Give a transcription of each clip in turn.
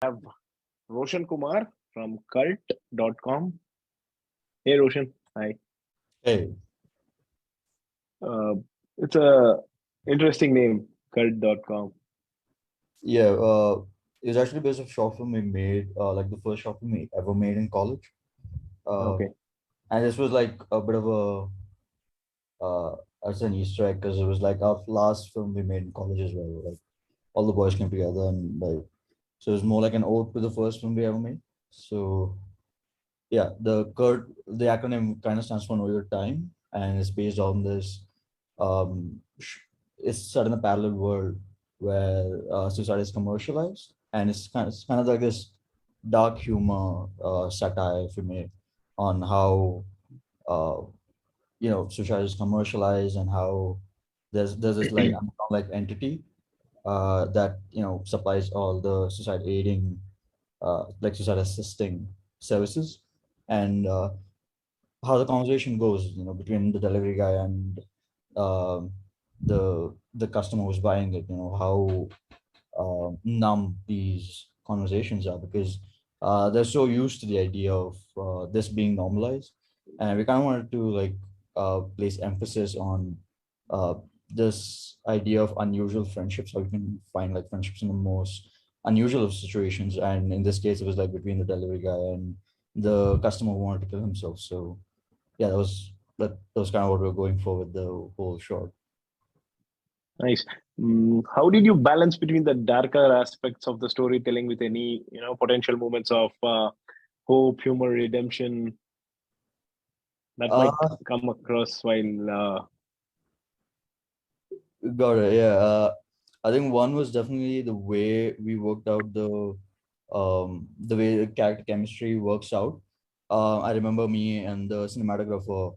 have Roshan Kumar from cult.com. Hey Roshan, hi. Hey, Uh, it's a interesting name, cult.com. yeah, it was actually based off short film we made, like the first short film we ever made in college. Uh, Okay. and this was like a bit of as an Easter egg because it was like our last film we made in college as well. Like all the boys came together and like, so it was more like an ode to the first film we ever made. So yeah, the acronym kind of stands for Know Your Time, and it's based on this. It's set in a parallel world where suicide is commercialized, and it's kind of like this dark humor satire, if you may, on how uh, suicide is commercialized and how there's this like like entity that supplies all the suicide aiding like suicide assisting services, and how the conversation goes, between the delivery guy and um the customer who's buying it. How numb these conversations are because they're so used to the idea of this being normalized, and we kind of wanted to like place emphasis on uh, this idea of unusual friendships, how you can find like friendships in the most unusual of situations, and in this case it was like between the delivery guy and the customer who wanted to kill himself. So yeah, that was kind of what we are going for with the whole short. Nice. How did you balance between the darker aspects of the storytelling with any, potential moments of hope, humor, redemption that might Uh, come across while Got it. Yeah. I think one was definitely the way we worked out the way the character chemistry works out. I remember me and the cinematographer,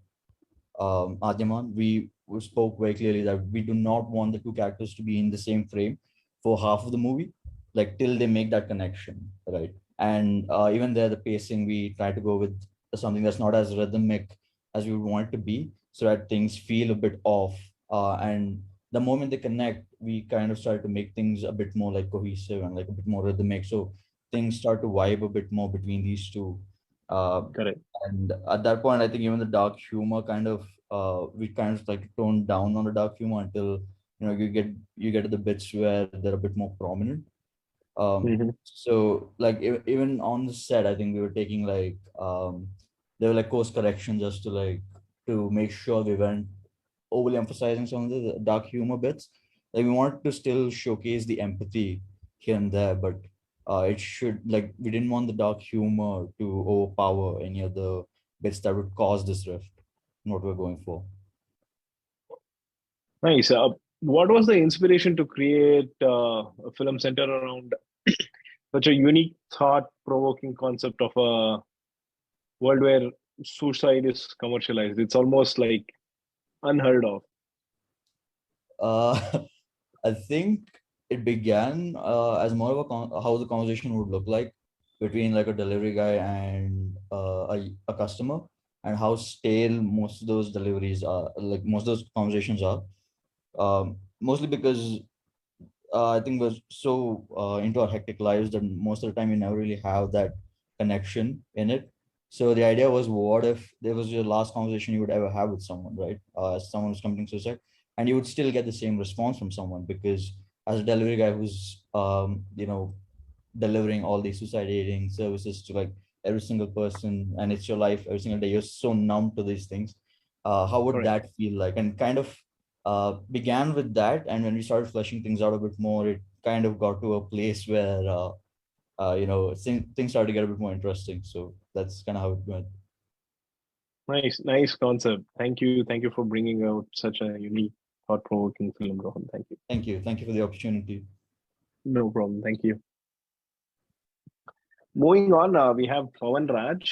Adyaman, we spoke very clearly that we do not want the two characters to be in the same frame for half of the movie, like till they make that connection, right? And even there, the pacing, we try to go with something that's not as rhythmic as we would want it to be, so that things feel a bit off. And the moment they connect, we kind of start to make things a bit more like cohesive and like a bit more rhythmic. So things start to vibe a bit more between these two. Uh, correct. and at that point, I think even the dark humor kind of we kind of like toned down on the dark humor until you get to the bits where they're a bit more prominent. Hmm. So like even on the set, I think we were taking like there were like course corrections just to like to make sure we weren't overly emphasizing some of the dark humor bits. Like we wanted to still showcase the empathy here and there, but it should like we didn't want the dark humor to overpower any of the bits that would cause this rift. What we're going for. Nice. What was the inspiration to create a film centered around such a unique, thought-provoking concept of a world where suicide is commercialized? It's almost like unheard of. Uh, I think it began as more of how the conversation would look like between like a delivery guy and a customer, and how stale most of those deliveries are, like most of those conversations are. Mostly because I think we're so into our hectic lives that most of the time you never really have that connection in it. So the idea was, what if there was your last conversation you would ever have with someone, right? Someone who's committing suicide, and you would still get the same response from someone because as a delivery guy who's delivering all these suicide aiding services to like every single person, and it's your life every single day, you're so numb to these things. How would Correct. that feel like? And kind of began with that, and when we started fleshing things out a bit more, it kind of got to a place where things started to get a bit more interesting. So that's kind of how it went. Nice, nice concept. Thank you for bringing out such a unique, thought-provoking film, Rohan. Thank you. Thank you for the opportunity. No problem. Thank you. Moving on, we have Pawan Raj.